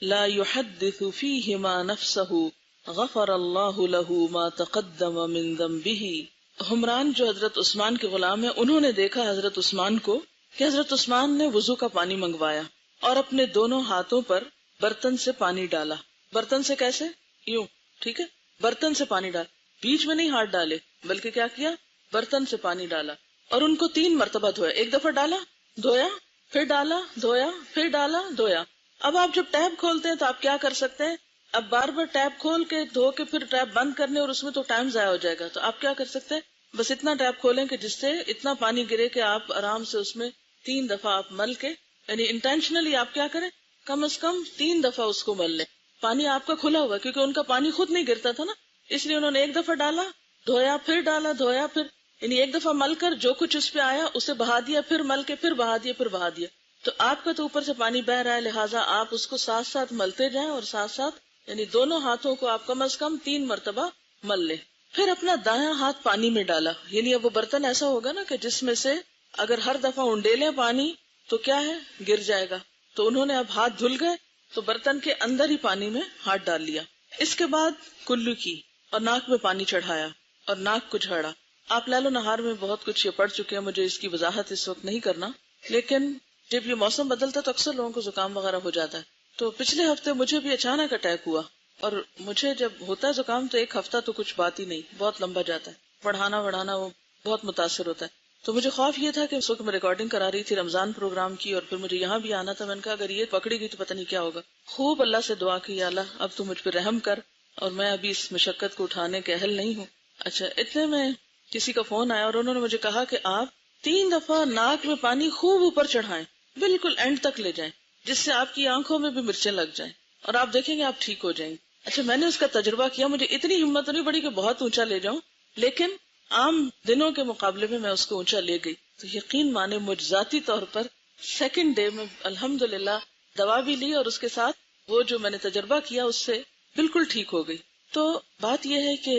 لا يحدث فيهما نفسه غفر الله له ما تقدم من ذنبه. حمران جو حضرت عثمان کے غلام ہیں انہوں نے دیکھا حضرت عثمان کو کہ حضرت عثمان نے وضو کا پانی منگوایا اور اپنے دونوں ہاتھوں پر برتن سے پانی ڈالا. برتن سے کیسے؟ یوں، ٹھیک ہے، برتن سے پانی ڈالا، بیچ میں نہیں ہاتھ ڈالے بلکہ کیا کیا، برتن سے پانی ڈالا اور ان کو 3 مرتبہ دھویا. ایک دفعہ ڈالا، دھویا، پھر ڈالا، دھویا، پھر ڈالا، دھویا. اب آپ جب ٹیپ کھولتے ہیں تو آپ کیا کر سکتے ہیں؟ اب بار بار ٹیپ کھول کے دھو کے پھر ٹیپ بند کرنے اور اس میں تو ٹائم ضائع ہو جائے گا. تو آپ کیا کر سکتے ہیں؟ بس اتنا ٹیپ کھولیں کہ جس سے اتنا پانی گرے کہ آپ آرام سے اس میں 3 دفعہ آپ مل کے، یعنی انٹینشنلی آپ کیا کریں، کم از کم 3 دفعہ اس کو مل لیں. پانی آپ کا کھلا ہوا کیونکہ ان کا پانی خود نہیں گرتا تھا نا، اس لیے انہوں نے ایک دفعہ ڈالا، دھویا، پھر ڈالا، دھویا، پھر، یعنی ایک دفعہ مل کر جو کچھ اس پہ آیا اسے بہا دیا، پھر مل کے پھر بہا دیا، پھر بہا دیا. تو آپ کا تو اوپر سے پانی بہ رہا ہے، لہٰذا آپ اس کو ساتھ ساتھ ملتے جائیں اور ساتھ ساتھ یعنی دونوں ہاتھوں کو آپ کم از کم 3 مرتبہ مل لیں. پھر اپنا دایاں ہاتھ پانی میں ڈالا، یعنی اب وہ برتن ایسا ہوگا نا کہ جس میں سے اگر ہر دفعہ انڈیلیں پانی تو کیا ہے، گر جائے گا. تو انہوں نے اب ہاتھ دھل گئے تو برتن کے اندر ہی پانی میں ہاتھ ڈال لیا. اس کے بعد کلو کی اور ناک میں پانی چڑھایا اور ناک کو جھاڑا. آپ لیل و نہار میں بہت کچھ یہ پڑھ چکے ہیں، مجھے اس کی وضاحت اس وقت نہیں کرنا، لیکن جب یہ موسم بدلتا تو اکثر لوگوں کو زکام وغیرہ ہو جاتا ہے. تو پچھلے ہفتے مجھے بھی اچانک اٹیک ہوا اور مجھے جب ہوتا ہے زکام تو 1 ہفتہ تو کچھ بات ہی نہیں، بہت لمبا جاتا ہے، پڑھانا وہ بہت متاثر ہوتا ہے. تو مجھے خوف یہ تھا کہ اس وقت میں ریکارڈنگ کرا رہی تھی رمضان پروگرام کی اور پھر مجھے یہاں بھی آنا تھا. میں نے کہا اگر یہ پکڑی گئی تو پتہ نہیں کیا ہوگا. خوب اللہ سے دعا کی، یا اللہ اب تو مجھ پہ رحم کر اور میں ابھی اس مشقت کو اٹھانے کے اہل نہیں ہوں. اچھا، اتنے میں کسی کا فون آیا اور انہوں نے مجھے کہا کہ آپ 3 دفعہ ناک میں پانی خوب اوپر چڑھائیں، بالکل اینڈ تک لے جائیں، جس سے آپ کی آنکھوں میں بھی مرچیں لگ جائیں اور آپ دیکھیں گے آپ ٹھیک ہو جائیں گے. اچھا، میں نے اس کا تجربہ کیا، مجھے اتنی ہمت نہیں پڑی کہ بہت اونچا لے جاؤں، لیکن عام دنوں کے مقابلے میں اس کو اونچا لے گئی. تو یقین مانے مجھ ذاتی طور پر سیکنڈ ڈے میں الحمدللہ دوا بھی لی اور اس کے ساتھ وہ جو میں نے تجربہ کیا اس سے بالکل ٹھیک ہو گئی. تو بات یہ ہے کہ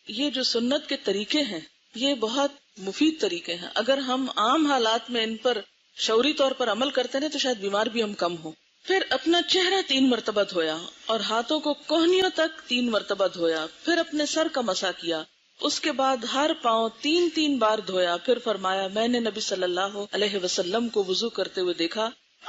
یہ جو سنت کے طریقے ہیں یہ بہت مفید طریقے ہیں. اگر ہم عام حالات میں ان پر شعوری طور پر عمل کرتے ہیں تو شاید بیمار بھی ہم کم ہوں. پھر اپنا چہرہ 3 مرتبہ دھویا اور ہاتھوں کو کوہنیوں تک 3 مرتبہ دھویا. پھر اپنے سر کا مسح کیا. اس کے بعد ہر پاؤں 3 بار دھویا. پھر فرمایا میں نے نبی صلی اللہ علیہ وسلم کو وضو کرتے ہوئے دیکھا،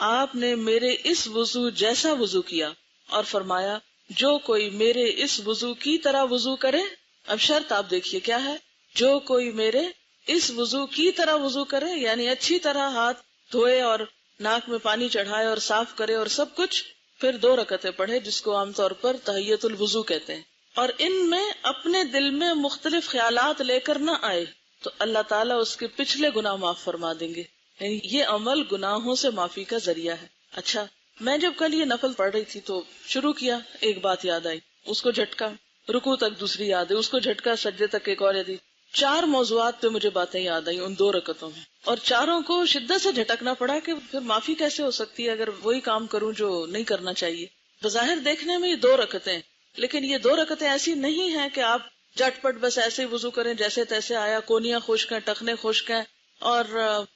آپ نے میرے اس وضو جیسا وضو کیا اور فرمایا جو کوئی میرے اس وضو کی طرح وضو کرے. اب شرط آپ دیکھیے کیا ہے، جو کوئی میرے اس وضو کی طرح وضو کرے، یعنی اچھی طرح ہاتھ دھوئے اور ناک میں پانی چڑھائے اور صاف کرے اور سب کچھ. پھر 2 رکعتیں پڑھے جس کو عام طور پر تحیت الوضو کہتے ہیں، اور ان میں اپنے دل میں مختلف خیالات لے کر نہ آئے تو اللہ تعالیٰ اس کے پچھلے گناہ معاف فرما دیں گے. یعنی یہ عمل گناہوں سے معافی کا ذریعہ ہے. اچھا، میں جب کل یہ نفل پڑھ رہی تھی تو شروع کیا، ایک بات یاد آئی، اس کو جھٹکا، رکوع تک دوسری یاد ہے، اس کو جھٹکا، سجدے تک ایک اور یاد. 4 موضوعات پہ مجھے باتیں یاد آئی ان 2 رکعتوں میں، اور چاروں کو شدت سے جھٹکنا پڑا کہ پھر معافی کیسے ہو سکتی ہے اگر وہی کام کروں جو نہیں کرنا چاہیے. بظاہر دیکھنے میں یہ 2 رکعتیں، لیکن یہ 2 رکعتیں ایسی نہیں ہیں کہ آپ جٹ پٹ بس ایسے ہی وضو کریں جیسے تیسے آیا، کونیاں خشک ہیں، ٹخنے خشک ہیں، اور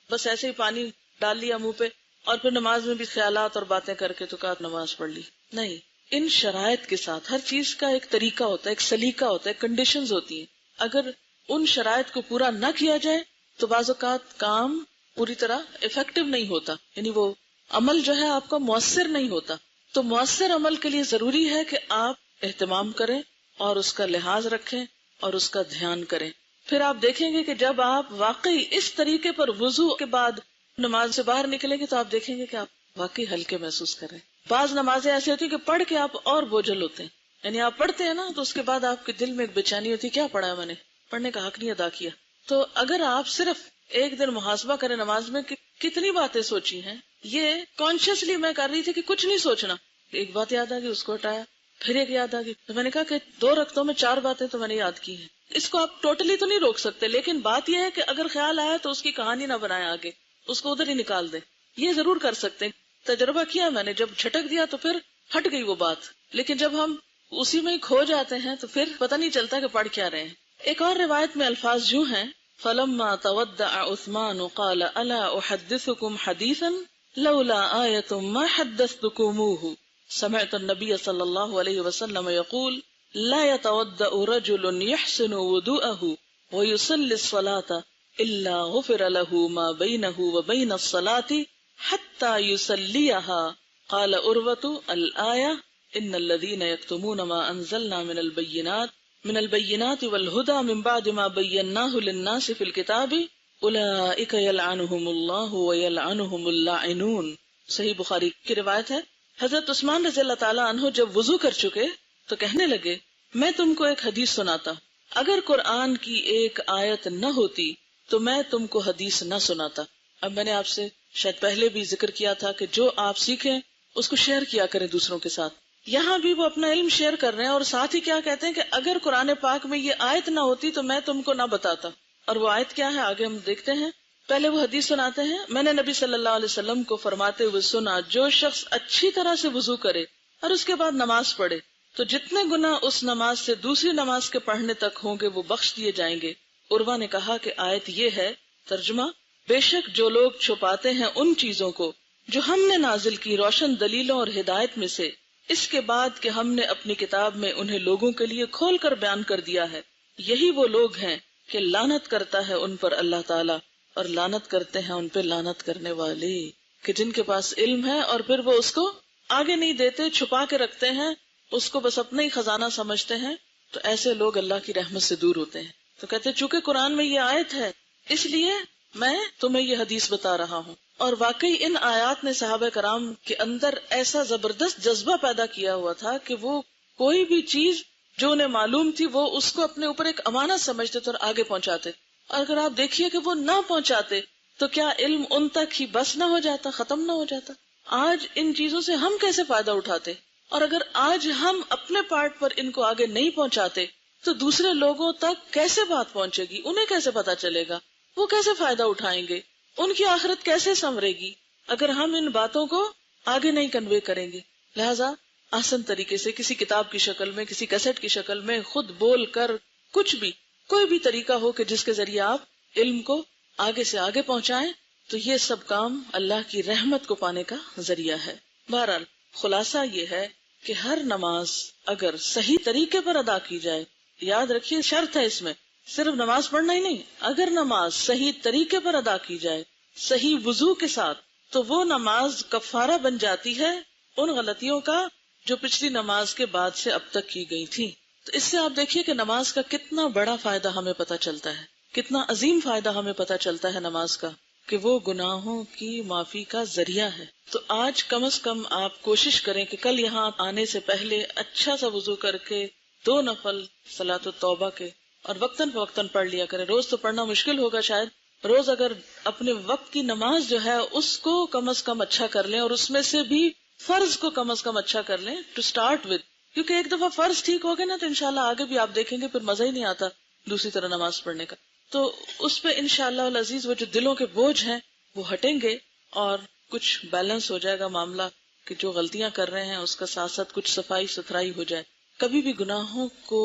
بس ایسے ہی پانی ڈال لیا منہ پہ اور پھر نماز میں بھی خیالات اور باتیں کر کے تو کہا نماز پڑھ لی. نہیں، ان شرائط کے ساتھ. ہر چیز کا ایک طریقہ ہوتا ہے، ایک سلیقہ ہوتا ہے، کنڈیشنز ہوتی ہیں. اگر ان شرائط کو پورا نہ کیا جائے تو بعض اوقات کام پوری طرح افیکٹو نہیں ہوتا، یعنی وہ عمل جو ہے آپ کا مؤثر نہیں ہوتا. تو مؤثر عمل کے لیے ضروری ہے کہ آپ اہتمام کریں اور اس کا لحاظ رکھیں اور اس کا دھیان کریں. پھر آپ دیکھیں گے کہ جب آپ واقعی اس طریقے پر وضو کے بعد نماز سے باہر نکلیں گے تو آپ دیکھیں گے کہ آپ واقعی ہلکے محسوس کر رہے ہیں. بعض نمازیں ایسی ہوتی ہیں کہ پڑھ کے آپ اور بوجھل ہوتے ہیں، یعنی آپ پڑھتے ہیں نا تو اس کے بعد آپ کے دل میں ایک بےچینی ہوتی ہے، کیا پڑھا ہے میں نے، پڑھنے کا حق نہیں ادا کیا. تو اگر آپ صرف ایک دن محاسبہ کریں نماز میں کہ کتنی باتیں سوچی ہیں، یہ کانشیسلی میں کر رہی تھی کہ کچھ نہیں سوچنا، ایک بات یاد آ گئی اس کو ہٹایا، پھر ایک یاد آ گئی تو میں نے کہا کہ 2 رکعتوں میں 4 باتیں تو میں نے یاد کی ہیں. اس کو آپ ٹوٹلی تو نہیں روک سکتے، لیکن بات یہ ہے کہ اگر خیال آیا تو اس کی کہانی نہ بنائے، آگے اس کو ادھر ہی نکال دیں. یہ ضرور کر سکتے ہیں، تجربہ کیا میں نے، جب جھٹک دیا تو پھر ہٹ گئی وہ بات. لیکن جب ہم اسی میں ہی کھو جاتے ہیں تو پھر پتہ نہیں چلتا کہ پڑھ کیا رہے ہیں. ایک اور روایت میں الفاظ یوں ہیں، فَلَمَّا تَوَدَّعَ عُثْمَانُ قَالَ أَلَا أُحَدِّثُكُمْ حَدِيثًا لَوْلَا آيَةٌ مَا حَدَّثْتُكُمُوهُ سمعت النبي صلی اللہ علیہ وسلم يقول لا يتوضأ رجل يحسن وضوءه ويصلي الصلاة إلا غفر له ما بينه وبين الصلاة حتى يصليها. قال عروة الآية إن الذين يكتمون ما أنزلنا من البينات والهدى من بعد ما بيناه للناس في الكتاب أولئك يلعنهم الله ويلعنهم اللاعنون. صحیح بخاری کی روایت ہے، حضرت عثمان رضی اللہ تعالیٰ عنہ جب وضو کر چکے تو کہنے لگے میں تم کو ایک حدیث سناتا، اگر قرآن کی ایک آیت نہ ہوتی تو میں تم کو حدیث نہ سناتا. اب میں نے آپ سے شاید پہلے بھی ذکر کیا تھا کہ جو آپ سیکھیں اس کو شیئر کیا کریں دوسروں کے ساتھ. یہاں بھی وہ اپنا علم شیئر کر رہے ہیں اور ساتھ ہی کیا کہتے ہیں کہ اگر قرآن پاک میں یہ آیت نہ ہوتی تو میں تم کو نہ بتاتا. اور وہ آیت کیا ہے آگے ہم دیکھتے ہیں. پہلے وہ حدیث سناتے ہیں، میں نے نبی صلی اللہ علیہ وسلم کو فرماتے ہوئے سنا جو شخص اچھی طرح سے وضو کرے اور اس کے بعد نماز پڑھے تو جتنے گناہ اس نماز سے دوسری نماز کے پڑھنے تک ہوں گے وہ بخش دیے جائیں گے. عروہ نے کہا کہ آیت یہ ہے، ترجمہ، بے شک جو لوگ چھپاتے ہیں ان چیزوں کو جو ہم نے نازل کی روشن دلیلوں اور ہدایت میں سے، اس کے بعد کہ ہم نے اپنی کتاب میں انہیں لوگوں کے لیے کھول کر بیان کر دیا ہے، یہی وہ لوگ ہیں کہ لعنت کرتا ہے ان پر اللہ تعالیٰ اور لعنت کرتے ہیں ان پہ لعنت کرنے والے. کہ جن کے پاس علم ہے اور پھر وہ اس کو آگے نہیں دیتے، چھپا کے رکھتے ہیں، اس کو بس اپنا ہی خزانہ سمجھتے ہیں، تو ایسے لوگ اللہ کی رحمت سے دور ہوتے ہیں. تو کہتے چونکہ قرآن میں یہ آیت ہے اس لیے میں تمہیں یہ حدیث بتا رہا ہوں. اور واقعی ان آیات نے صحابہ کرام کے اندر ایسا زبردست جذبہ پیدا کیا ہوا تھا کہ وہ کوئی بھی چیز جو انہیں معلوم تھی وہ اس کو اپنے اوپر ایک امانت سمجھتے تھے اور آگے پہنچاتے. اور اگر آپ دیکھیے کہ وہ نہ پہنچاتے تو کیا علم ان تک ہی بس نہ ہو جاتا، ختم نہ ہو جاتا؟ آج ان چیزوں سے ہم کیسے فائدہ اٹھاتے؟ اور اگر آج ہم اپنے پارٹ پر ان کو آگے نہیں پہنچاتے تو دوسرے لوگوں تک کیسے بات پہنچے گی؟ انہیں کیسے پتا چلے گا؟ وہ کیسے فائدہ اٹھائیں گے؟ ان کی آخرت کیسے سنورے گی اگر ہم ان باتوں کو آگے نہیں کنوے کریں گے؟ لہذا آسان طریقے سے کسی کتاب کی شکل میں، کسی کیسٹ کی شکل میں خود بول کر کچھ بھی، کوئی بھی طریقہ ہو کہ جس کے ذریعے آپ علم کو آگے سے آگے پہنچائیں، تو یہ سب کام اللہ کی رحمت کو پانے کا ذریعہ ہے. بہرحال خلاصہ یہ ہے کہ ہر نماز اگر صحیح طریقے پر ادا کی جائے، یاد رکھیے شرط ہے اس میں، صرف نماز پڑھنا ہی نہیں، اگر نماز صحیح طریقے پر ادا کی جائے صحیح وضو کے ساتھ تو وہ نماز کفارہ بن جاتی ہے ان غلطیوں کا جو پچھلی نماز کے بعد سے اب تک کی گئی تھی. تو اس سے آپ دیکھیے کہ نماز کا کتنا بڑا فائدہ ہمیں پتہ چلتا ہے، کتنا عظیم فائدہ ہمیں پتہ چلتا ہے نماز کا، کہ وہ گناہوں کی معافی کا ذریعہ ہے. تو آج کم از کم آپ کوشش کریں کہ کل یہاں آنے سے پہلے اچھا سا وضو کر کے 2 نفل صلاۃ التوبہ کے اور وقتاً فوقتاً پڑھ لیا کریں. روز تو پڑھنا مشکل ہوگا شاید، روز اگر اپنے وقت کی نماز جو ہے اس کو کم از کم اچھا کر لیں، اور اس میں سے بھی فرض کو کم از کم اچھا کر لیں ٹو سٹارٹ ود. کیونکہ ایک دفعہ فرض ٹھیک ہو گئے نا تو انشاءاللہ آگے بھی آپ دیکھیں گے پھر مزہ ہی نہیں آتا دوسری طرح نماز پڑھنے کا. تو اس پہ انشاءاللہ العزیز وہ جو دلوں کے بوجھ ہیں وہ ہٹیں گے اور کچھ بیلنس ہو جائے گا معاملہ، کہ جو غلطیاں کر رہے ہیں اس کا ساتھ ساتھ کچھ صفائی ستھرائی ہو جائے. کبھی بھی گناہوں کو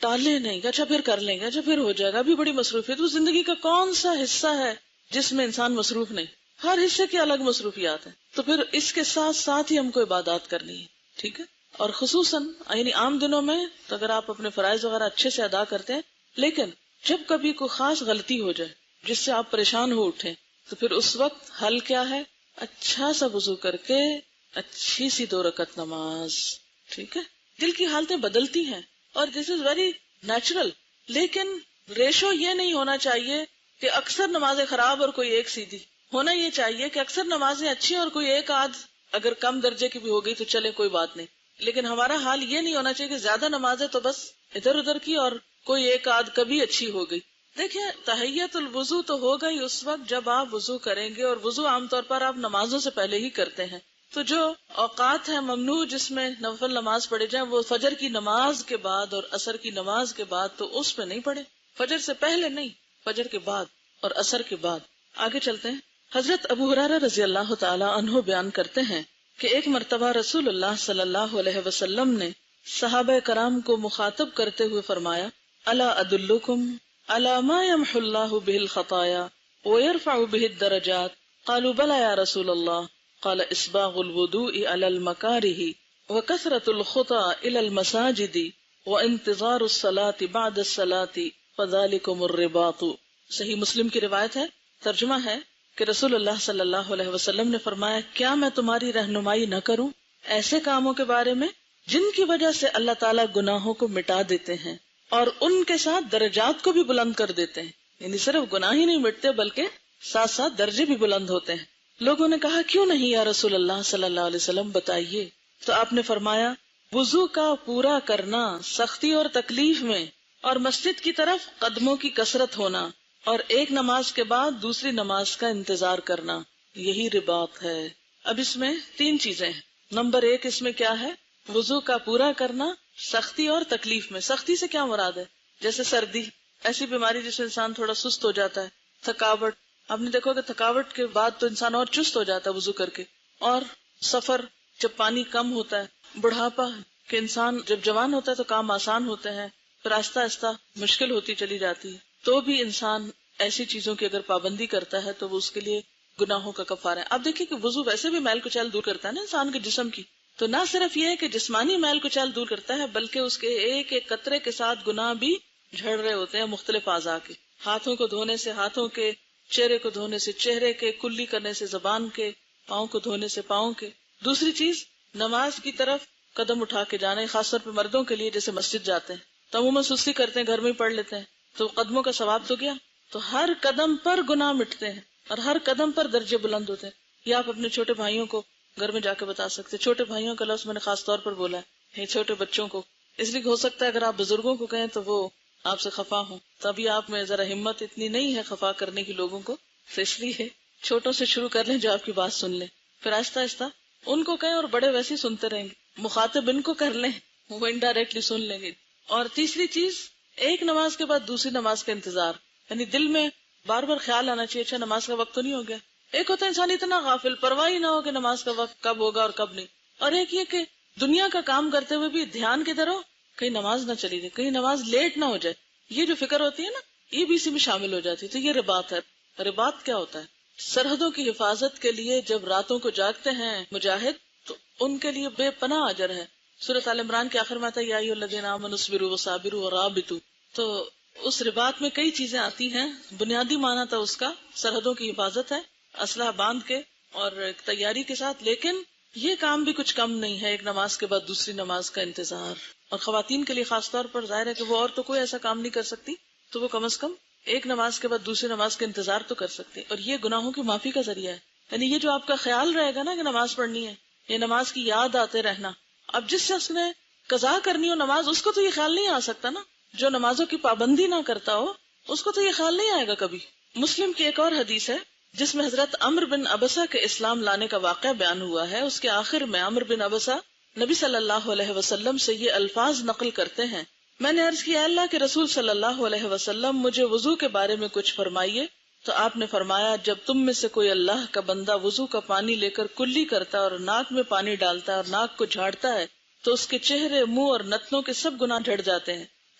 ٹالے نہیں کہ اچھا پھر کر لیں گے، اچھا پھر ہو جائے گا، ابھی بڑی مصروفیت. وہ زندگی کا کون سا حصہ ہے جس میں انسان مصروف نہیں؟ ہر حصے کی الگ مصروفیات ہیں. تو پھر اس کے ساتھ ساتھ ہی ہم کو عبادات کرنی ہے. ٹھیک ہے. اور خصوصاً یعنی عام دنوں میں تو اگر آپ اپنے فرائض وغیرہ اچھے سے ادا کرتے ہیں، لیکن جب کبھی کوئی خاص غلطی ہو جائے جس سے آپ پریشان ہو اٹھیں، تو پھر اس وقت حل کیا ہے؟ اچھا سا وضو کر کے اچھی سی 2 رکعت نماز. ٹھیک ہے. دل کی حالتیں بدلتی ہیں اور دس از ویری نیچرل، لیکن ریشو یہ نہیں ہونا چاہیے کہ اکثر نمازیں خراب اور کوئی ایک سیدھی. ہونا یہ چاہیے کہ اکثر نمازیں اچھی اور کوئی ایک آدھ اگر کم درجے کی بھی ہو گئی تو چلے کوئی بات نہیں. لیکن ہمارا حال یہ نہیں ہونا چاہیے کہ زیادہ نمازیں تو بس ادھر ادھر کی اور کوئی ایک آدھ کبھی اچھی ہو گئی. دیکھیں تحیت الوضو تو ہوگا ہی اس وقت جب آپ وضو کریں گے، اور وضو عام طور پر آپ نمازوں سے پہلے ہی کرتے ہیں. تو جو اوقات ہیں ممنوع جس میں نفل نماز پڑھے جائیں وہ فجر کی نماز کے بعد اور عصر کی نماز کے بعد، تو اس پہ نہیں پڑھے. فجر سے پہلے نہیں، فجر کے بعد اور عصر کے بعد. آگے چلتے ہیں. حضرت ابو ہریرہ رضی اللہ تعالی عنہ بیان کرتے ہیں کہ ایک مرتبہ رسول اللہ صلی اللہ علیہ وسلم نے صحابہ کرام کو مخاطب کرتے ہوئے فرمایا: الا ادلکم علی ما یمحو اللہ بہ الخطایا ویرفع بہ الدرجات؟ قالوا بلی یا رسول اللہ. قال اسباغ الوضوء علی المکارہ وکثرۃ الخطی الی المساجد وانتظار الصلاۃ بعد الصلاۃ فذلکم الرباط. صحیح مسلم کی روایت ہے. ترجمہ ہے کہ رسول اللہ صلی اللہ علیہ وسلم نے فرمایا: کیا میں تمہاری رہنمائی نہ کروں ایسے کاموں کے بارے میں جن کی وجہ سے اللہ تعالیٰ گناہوں کو مٹا دیتے ہیں اور ان کے ساتھ درجات کو بھی بلند کر دیتے ہیں. یعنی صرف گناہ ہی نہیں مٹتے بلکہ ساتھ ساتھ درجے بھی بلند ہوتے ہیں. لوگوں نے کہا: کیوں نہیں یا رسول اللہ صلی اللہ علیہ وسلم، بتائیے. تو آپ نے فرمایا: وضو کا پورا کرنا سختی اور تکلیف میں، اور مسجد کی طرف قدموں کی کثرت ہونا، اور ایک نماز کے بعد دوسری نماز کا انتظار کرنا، یہی رباط ہے. اب اس میں 3 چیزیں ہیں. نمبر 1 اس میں کیا ہے؟ وضو کا پورا کرنا سختی اور تکلیف میں. سختی سے کیا مراد ہے؟ جیسے سردی، ایسی بیماری جس میں انسان تھوڑا سست ہو جاتا ہے. تھکاوٹ، آپ نے دیکھو کہ تھکاوٹ کے بعد تو انسان اور چست ہو جاتا ہے وضو کر کے. اور سفر جب پانی کم ہوتا ہے. بڑھاپا کہ انسان جب جوان ہوتا ہے تو کام آسان ہوتے ہیں، پھر آہستہ آہستہ مشکل ہوتی چلی جاتی ہے. تو بھی انسان ایسی چیزوں کی اگر پابندی کرتا ہے تو وہ اس کے لیے گناہوں کا کفارہ ہے. اب دیکھیں کہ وضو ویسے بھی میل کچیل دور کرتا ہے نا انسان کے جسم کی. تو نہ صرف یہ ہے کہ جسمانی میل کچیل دور کرتا ہے، بلکہ اس کے ایک ایک قطرے کے ساتھ گناہ بھی جھڑ رہے ہوتے ہیں مختلف اعضاء کے. ہاتھوں کو دھونے سے ہاتھوں کے، چہرے کو دھونے سے چہرے کے، کلی کرنے سے زبان کے، پاؤں کو دھونے سے پاؤں کے. دوسری چیز، نماز کی طرف قدم اٹھا کے جانا، خاص طور پہ مردوں کے لیے. جیسے مسجد جاتے ہیں تو عموماً سستی کرتے ہیں، گھر میں ہی پڑھ لیتے ہیں، تو قدموں کا ثواب تو گیا. تو ہر قدم پر گناہ مٹتے ہیں اور ہر قدم پر درجے بلند ہوتے ہیں. یہ آپ اپنے چھوٹے بھائیوں کو گھر میں جا کے بتا سکتے. چھوٹے بھائیوں کا لفظ میں نے خاص طور پر بولا ہے، چھوٹے بچوں کو، اس لیے ہو سکتا ہے اگر آپ بزرگوں کو کہیں تو وہ آپ سے خفا ہوں. تبھی آپ میں ذرا ہمت اتنی نہیں ہے خفا کرنے کی لوگوں کو، تو اس لیے چھوٹوں سے شروع کر لیں جو آپ کی بات سن لیں، پھر آہستہ آہستہ ان کو کہیں، اور بڑے ویسے ہی سنتے رہیں گے. مخاطب ان کو کر لیں، وہ انڈائریکٹلی سن لیں گے. اور تیسری چیز، ایک نماز کے بعد دوسری نماز کا انتظار. یعنی دل میں بار بار خیال آنا چاہیے اچھا نماز کا وقت تو نہیں ہو گیا. ایک ہوتا ہے انسان اتنا غافل، پرواہ ہی نہ ہو کہ نماز کا وقت کب ہوگا اور کب نہیں. اور ایک یہ کہ دنیا کا کام کرتے ہوئے بھی دھیان کدھر ہو، کہیں نماز نہ چلی جائے، کہیں نماز لیٹ نہ ہو جائے. یہ جو فکر ہوتی ہے نا، یہ بھی اسی میں شامل ہو جاتی ہے. تو یہ رباط ہے. رباط کیا ہوتا ہے؟ سرحدوں کی حفاظت کے لیے جب راتوں کو جاگتے ہیں مجاہد تو ان کے لیے بے پناہ اجر ہے. سورۃ آل عمران کے آخر میں آتا ہے یا ایھا الذین آمنوا اصبروا وصابروا ورابطوا. تو اس رباط میں کئی چیزیں آتی ہیں. بنیادی معنی تو اس کا سرحدوں کی حفاظت ہے، اسلحہ باندھ کے اور تیاری کے ساتھ. لیکن یہ کام بھی کچھ کم نہیں ہے، ایک نماز کے بعد دوسری نماز کا انتظار. اور خواتین کے لیے خاص طور پر ظاہر ہے کہ وہ اور تو کوئی ایسا کام نہیں کر سکتی، تو وہ کم از کم ایک نماز کے بعد دوسری نماز کا انتظار تو کر سکتے. اور یہ گناہوں کی معافی کا ذریعہ ہے. یعنی یہ جو آپ کا خیال رہے گا نا کہ نماز پڑھنی ہے، یہ نماز کی یاد آتے رہنا. اب جس شخص نے قضا کرنی ہو نماز، اس کو تو یہ خیال نہیں آ سکتا نا. جو نمازوں کی پابندی نہ کرتا ہو اس کو تو یہ خیال نہیں آئے گا کبھی. مسلم کی ایک اور حدیث ہے جس میں حضرت عمرو بن ابسہ کے اسلام لانے کا واقعہ بیان ہوا ہے. اس کے آخر میں عمرو بن ابسہ نبی صلی اللہ علیہ وسلم سے یہ الفاظ نقل کرتے ہیں: میں نے عرض کیا اللہ کے رسول صلی اللہ علیہ وسلم مجھے وضو کے بارے میں کچھ فرمائیے. تو آپ نے فرمایا جب تم میں سے کوئی اللہ کا بندہ وضو کا پانی لے کر کلی کرتا ہے اور ناک میں پانی ڈالتا ہے اور ناک کو جھاڑتا ہے تو اس کے چہرے، منہ اور نتنوں کے سب گناہ جھڑ جاتے ہیں.